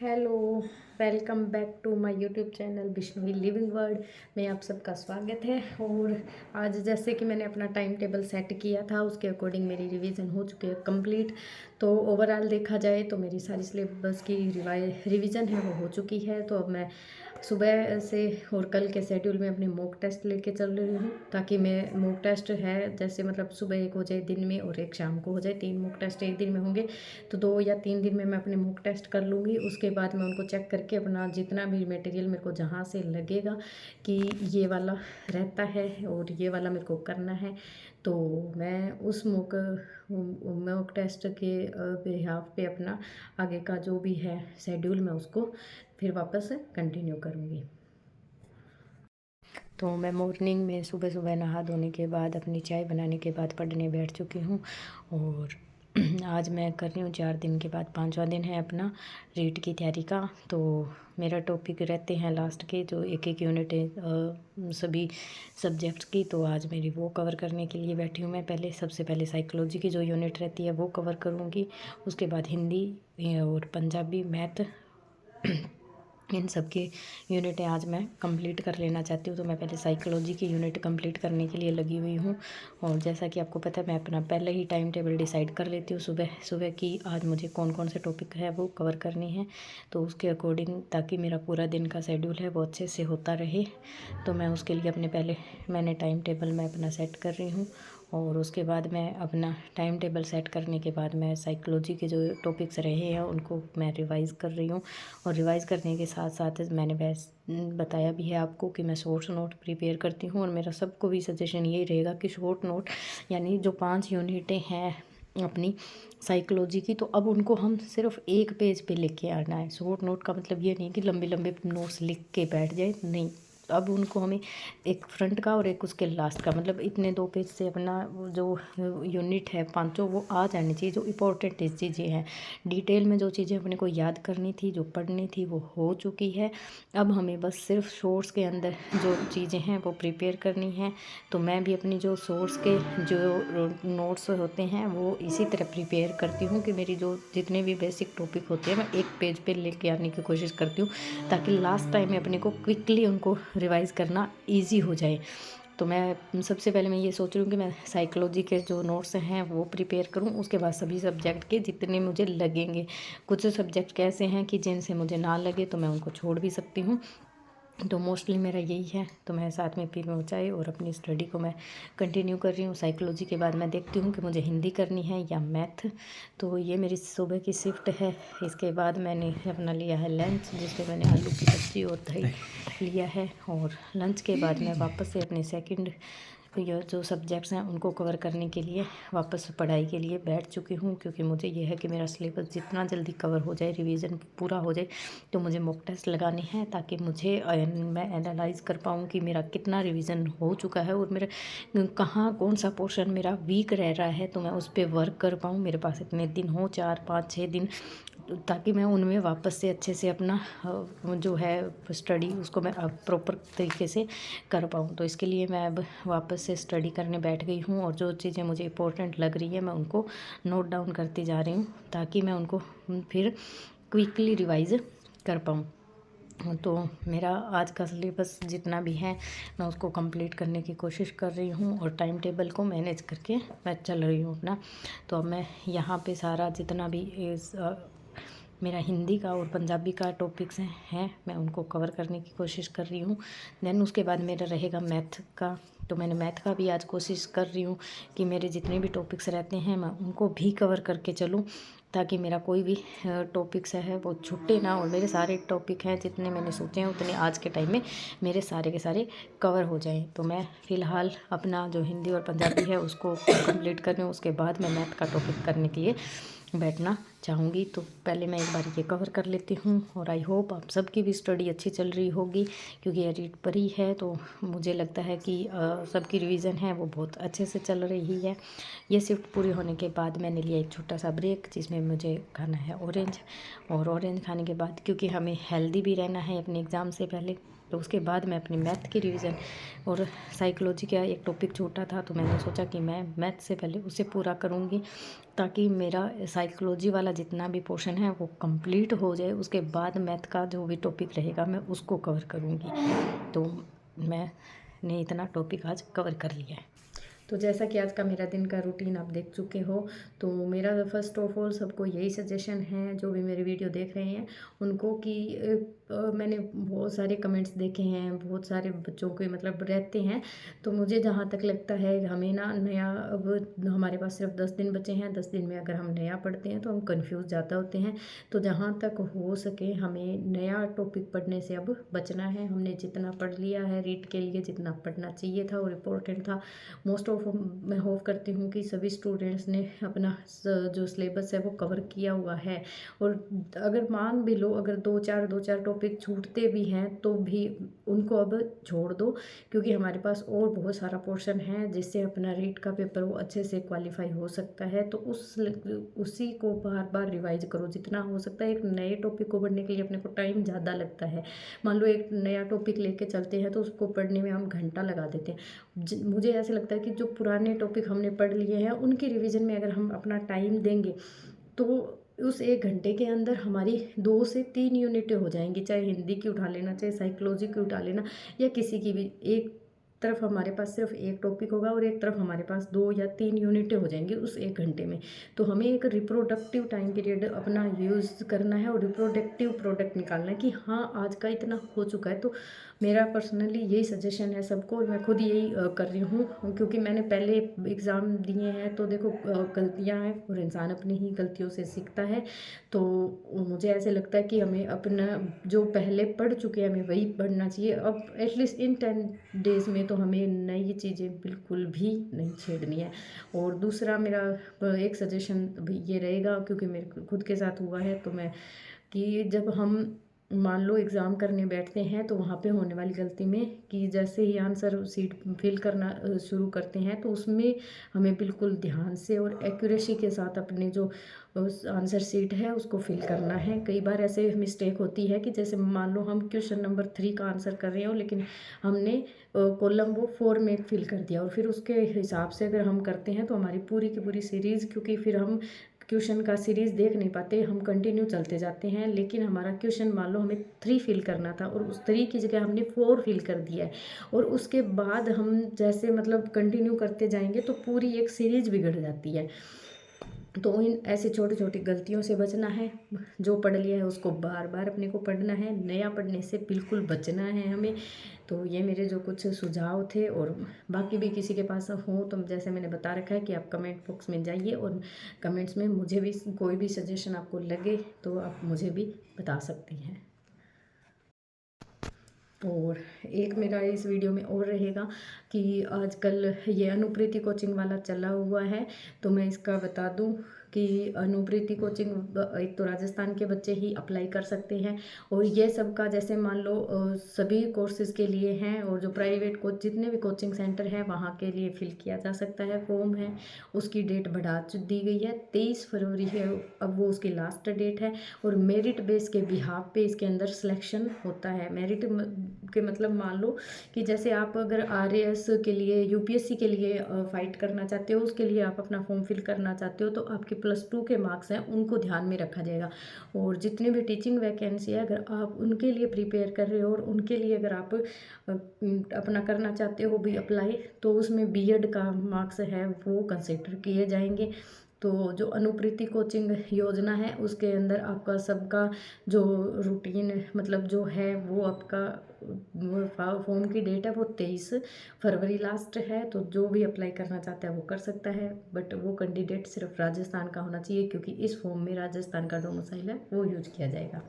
Hello, welcome back to my YouTube channel Bishnoi living world में आप सबका स्वागत है। और आज जैसे कि मैंने अपना टाइम टेबल सेट किया था उसके अकॉर्डिंग मेरी रिवीजन हो चुकी है कंप्लीट। तो ओवरऑल देखा जाए तो मेरी सारी सिलेबस की रिवीजन है वो हो चुकी है। तो अब मैं सुबह से और कल के शेड्यूल में अपने मॉक टेस्ट लेके चल रही हूँ, ताकि मैं मॉक टेस्ट है जैसे मतलब सुबह एक हो जाए दिन में और एक शाम को हो जाए, 3 मॉक टेस्ट एक दिन में होंगे। तो 2 या 3 दिन में मैं अपने मॉक टेस्ट कर लूँगी। उसके बाद मैं उनको चेक करके अपना जितना भी मटेरियल मेरे को जहाँ से लगेगा कि ये वाला रहता है और ये वाला मेरे को करना है, तो मैं उस मॉक टेस्ट के बिहाफ पे अपना आगे का जो भी है शेड्यूल मैं उसको फिर वापस कंटिन्यू करूँगी। तो मैं मॉर्निंग में सुबह सुबह नहा धोने के बाद अपनी चाय बनाने के बाद पढ़ने बैठ चुकी हूँ। और आज मैं कर रही हूँ 4 दिन के बाद 5वां दिन है अपना रीड की तैयारी का। तो मेरा टॉपिक रहते हैं लास्ट के जो एक एक यूनिट है सभी सब्जेक्ट्स की। तो आज मेरी वो कवर करने के लिए बैठी हूँ। मैं सबसे पहले साइकोलॉजी की जो यूनिट रहती है वो कवर करूँगी। उसके बाद हिंदी और पंजाबी, मैथ इन सब की यूनिटें आज मैं कंप्लीट कर लेना चाहती हूँ। तो मैं पहले साइकोलॉजी की यूनिट कंप्लीट करने के लिए लगी हुई हूँ। और जैसा कि आपको पता है मैं अपना पहले ही टाइम टेबल डिसाइड कर लेती हूँ सुबह सुबह की आज मुझे कौन कौन से टॉपिक है वो कवर करनी है। तो उसके अकॉर्डिंग ताकि मेरा पूरा दिन का शेड्यूल है वो अच्छे से होता रहे, तो मैं उसके लिए मैंने टाइम टेबल मैं अपना सेट कर रही हूँ। और उसके बाद मैं अपना टाइम टेबल सेट करने के बाद मैं साइकोलॉजी के जो टॉपिक्स रहे हैं उनको मैं रिवाइज़ कर रही हूँ। और रिवाइज़ करने के साथ साथ मैंने बताया भी है आपको कि मैं शॉर्ट नोट प्रिपेयर करती हूँ। और मेरा सबको भी सजेशन यही रहेगा कि शॉर्ट नोट यानी जो 5 यूनिटें हैं अपनी साइकोलॉजी की, तो अब उनको हम सिर्फ एक पेज पे लेके आना है। शॉर्ट नोट का मतलब ये नहीं कि लंबे लंबे नोट्स लिख के बैठ जाए, नहीं। अब उनको हमें एक फ्रंट का और एक उसके लास्ट का मतलब इतने 2 पेज से अपना वो जो यूनिट है पांचों वो आ जानी चाहिए। जो इम्पोर्टेंट चीज़ें हैं डिटेल में जो चीज़ें अपने को याद करनी थी जो पढ़नी थी वो हो चुकी है। अब हमें बस सिर्फ शॉर्ट्स के अंदर जो चीज़ें हैं वो प्रिपेयर करनी है। तो मैं भी अपनी जो शॉर्ट्स के जो नोट्स होते हैं वो इसी तरह प्रिपेयर करती हूँ कि मेरी जो जितने भी बेसिक टॉपिक होते हैं मैं एक पेज पे लेके आने की कोशिश करती हूँ, ताकि लास्ट टाइम में अपने को क्विकली उनको रिवाइज़ करना ईजी हो जाए। तो मैं सबसे पहले मैं ये सोच रही हूँ कि मैं साइकोलॉजी के जो नोट्स हैं वो प्रिपेयर करूँ। उसके बाद सभी सब्जेक्ट के जितने मुझे लगेंगे, कुछ सब्जेक्ट कैसे हैं कि जिनसे मुझे ना लगे तो मैं उनको छोड़ भी सकती हूँ। तो मोस्टली मेरा यही है। तो मैं साथ में पी रही हूँ चाय और अपनी स्टडी को मैं कंटिन्यू कर रही हूँ। साइकोलॉजी के बाद मैं देखती हूँ कि मुझे हिंदी करनी है या मैथ। तो ये मेरी सुबह की शिफ्ट है। इसके बाद मैंने अपना लिया है लंच, जिसमें मैंने आलू की सब्ज़ी और दही लिया है। और लंच के बाद मैं वापस से अपने सेकंड ये जो सब्जेक्ट्स हैं उनको कवर करने के लिए वापस पढ़ाई के लिए बैठ चुकी हूँ, क्योंकि मुझे यह है कि मेरा सिलेबस जितना जल्दी कवर हो जाए, रिवीजन पूरा हो जाए, तो मुझे मॉक टेस्ट लगाने हैं, ताकि मैं एनालाइज़ कर पाऊँ कि मेरा कितना रिवीजन हो चुका है और मेरा कहाँ कौन सा पोर्शन मेरा वीक रह रहा है, तो मैं उस पर वर्क कर पाऊँ। मेरे पास इतने दिन हो 4 5 6 दिन, ताकि मैं उनमें वापस से अच्छे से अपना जो है स्टडी उसको मैं अब प्रॉपर तरीके से कर पाऊँ। तो इसके लिए मैं अब वापस से स्टडी करने बैठ गई हूँ। और जो चीज़ें मुझे इम्पोर्टेंट लग रही है मैं उनको नोट डाउन करती जा रही हूँ, ताकि मैं उनको फिर क्विकली रिवाइज़ कर पाऊँ। तो मेरा आज का सिलेबस जितना भी है मैं उसको कंप्लीट करने की कोशिश कर रही हूँ और टाइम टेबल को मैनेज करके मैं चल रही हूँ अपना। तो अब मैं यहाँ पे सारा जितना भी मेरा हिंदी का और पंजाबी का टॉपिक्स हैं मैं उनको कवर करने की कोशिश कर रही हूँ। देन उसके बाद मेरा रहेगा मैथ का। तो मैंने मैथ का भी आज कोशिश कर रही हूँ कि मेरे जितने भी टॉपिक्स रहते हैं मैं उनको भी कवर करके चलूँ, ताकि मेरा कोई भी टॉपिक्स है वो छूटे ना। और मेरे सारे टॉपिक हैं जितने मैंने सोचे हैं उतने आज के टाइम में मेरे सारे के सारे कवर हो जाएं। तो मैं फ़िलहाल अपना जो हिंदी और पंजाबी है उसको कंप्लीट कर रही हूँ। उसके बाद मैं मैथ का टॉपिक करने के लिए बैठना चाहूँगी। तो पहले मैं एक बार ये कवर कर लेती हूँ। और आई होप आप सबकी भी स्टडी अच्छी चल रही होगी, क्योंकि ये रीड पर ही है तो मुझे लगता है कि सबकी रिवीजन है वो बहुत अच्छे से चल रही है। ये शिफ्ट पूरी होने के बाद मैंने लिया एक छोटा सा ब्रेक, जिसमें मुझे खाना है ऑरेंज। और ऑरेंज खाने के बाद, क्योंकि हमें हेल्दी भी रहना है अपने एग्ज़ाम से पहले, तो उसके बाद मैं अपनी मैथ की रिवीजन और साइकोलॉजी का एक टॉपिक छोटा था तो मैंने सोचा कि मैं मैथ से पहले उसे पूरा करूँगी, ताकि मेरा साइकोलॉजी वाला का जितना भी पोर्शन है वो कंप्लीट हो जाए, उसके बाद मैथ का जो भी टॉपिक रहेगा मैं उसको कवर करूँगी। तो मैंने इतना टॉपिक आज कवर कर लिया है। तो जैसा कि आज का मेरा दिन का रूटीन आप देख चुके हो, तो मेरा फर्स्ट ऑफ ऑल सबको यही सजेशन है जो भी मेरे वीडियो देख रहे हैं उनको, कि मैंने बहुत सारे कमेंट्स देखे हैं, बहुत सारे बच्चों के मतलब रहते हैं। तो मुझे जहाँ तक लगता है हमें ना नया, अब हमारे पास सिर्फ 10 दिन बचे हैं, 10 दिन में अगर हम नया पढ़ते हैं तो हम कंफ्यूज ज़्यादा होते हैं। तो जहाँ तक हो सके हमें नया टॉपिक पढ़ने से अब बचना है। हमने जितना पढ़ लिया है रीड के लिए, जितना पढ़ना चाहिए था और इम्पोर्टेंट था, मोस्ट ऑफ मैं होप करती हूँ कि सभी स्टूडेंट्स ने अपना जो सिलेबस है वो कवर किया हुआ है। और अगर मान भी लो अगर दो चार टॉपिक छूटते भी हैं तो भी उनको अब छोड़ दो, क्योंकि हमारे पास और बहुत सारा पोर्शन है जिससे अपना रीड का पेपर वो अच्छे से क्वालिफाई हो सकता है। तो उसी को बार बार रिवाइज करो जितना हो सकता है। एक नए टॉपिक को पढ़ने के लिए अपने को टाइम ज़्यादा लगता है। मान लो एक नया टॉपिक लेके चलते हैं तो उसको पढ़ने में हम घंटा लगा देते हैं। मुझे ऐसे लगता है कि जो पुराने टॉपिक हमने पढ़ लिए हैं उनके रिवीजन में अगर हम अपना टाइम देंगे तो उस 1 घंटे के अंदर हमारी 2 से 3 यूनिटें हो जाएंगी। चाहे हिंदी की उठा लेना, चाहे साइकोलॉजी की उठा लेना, या किसी की भी। एक तरफ हमारे पास सिर्फ एक टॉपिक होगा और एक तरफ हमारे पास 2 या 3 यूनिटें हो जाएंगी उस 1 घंटे में। तो हमें एक रिप्रोडक्टिव टाइम पीरियड अपना यूज़ करना है और रिप्रोडक्टिव प्रोडक्ट निकालना है कि हाँ आज का इतना हो चुका है। तो मेरा पर्सनली यही सजेशन है सबको, और मैं खुद यही कर रही हूँ, क्योंकि मैंने पहले एग्ज़ाम दिए हैं। तो देखो गलतियाँ हैं और इंसान अपनी ही गलतियों से सीखता है। तो मुझे ऐसे लगता है कि हमें अपना जो पहले पढ़ चुके हैं हमें वही पढ़ना चाहिए। अब एटलीस्ट इन 10 डेज़ में तो हमें नई चीज़ें बिल्कुल भी नहीं छेड़नी है। और दूसरा मेरा एक सजेशन भी ये रहेगा, क्योंकि मेरे खुद के साथ हुआ है, तो मैं कि जब हम मान लो एग्ज़ाम करने बैठते हैं तो वहाँ पे होने वाली गलती में कि जैसे ही आंसर सीट फिल करना शुरू करते हैं तो उसमें हमें बिल्कुल ध्यान से और एक्यूरेसी के साथ अपने जो उस आंसर सीट है उसको फिल करना है। कई बार ऐसे मिस्टेक होती है कि जैसे मान लो हम क्वेश्चन नंबर 3 का आंसर कर रहे हो, लेकिन हमने कॉलम वो 4 में फिल कर दिया, और फिर उसके हिसाब से अगर हम करते हैं तो हमारी पूरी की पूरी सीरीज़, क्योंकि फिर हम क्वेश्चन का सीरीज़ देख नहीं पाते, हम कंटिन्यू चलते जाते हैं, लेकिन हमारा क्वेश्चन मान लो हमें 3 फिल करना था और उस 3 की जगह हमने 4 फिल कर दिया है। और उसके बाद हम जैसे मतलब कंटिन्यू करते जाएंगे तो पूरी एक सीरीज़ बिगड़ जाती है। तो इन ऐसे छोटी छोटी गलतियों से बचना है। जो पढ़ लिया है उसको बार बार अपने को पढ़ना है, नया पढ़ने से बिल्कुल बचना है हमें। तो ये मेरे जो कुछ सुझाव थे, और बाकी भी किसी के पास हो तो जैसे मैंने बता रखा है कि आप कमेंट बॉक्स में जाइए और कमेंट्स में मुझे भी कोई भी सजेशन आपको लगे तो आप मुझे भी बता सकती हैं। और एक मेरा इस वीडियो में और रहेगा कि आजकल ये अनुप्रीति कोचिंग वाला चला हुआ है, तो मैं इसका बता दूं कि अनुप्रीति कोचिंग एक तो राजस्थान के बच्चे ही अप्लाई कर सकते हैं, और ये सबका जैसे मान लो सभी कोर्सेज़ के लिए हैं, और जो प्राइवेट जितने भी कोचिंग सेंटर हैं वहाँ के लिए फिल किया जा सकता है, फॉर्म है। उसकी डेट बढ़ा दी गई है, 23 फरवरी है अब वो उसकी लास्ट डेट है। और मेरिट बेस के बिहाफ पे इसके अंदर सिलेक्शन होता है। मेरिट के मतलब मान लो कि जैसे आप अगर RAS के लिए, UPSC के लिए फाइट करना चाहते हो, उसके लिए आप अपना फॉर्म फिल करना चाहते हो, तो आपके +2 के मार्क्स हैं उनको ध्यान में रखा जाएगा। और जितनी भी टीचिंग वैकेंसी है अगर आप उनके लिए प्रिपेयर कर रहे हो और उनके लिए अगर आप अपना करना चाहते हो भी अप्लाई, तो उसमें B.Ed का मार्क्स है वो कंसिडर किए जाएंगे। तो जो अनुप्रीति कोचिंग योजना है उसके अंदर आपका सबका जो रूटीन मतलब जो है वो आपका फॉर्म की डेट है वो 23 फरवरी लास्ट है। तो जो भी अप्लाई करना चाहता है वो कर सकता है, बट वो कैंडिडेट सिर्फ राजस्थान का होना चाहिए, क्योंकि इस फॉर्म में राजस्थान का डोमिसाइल है वो यूज किया जाएगा।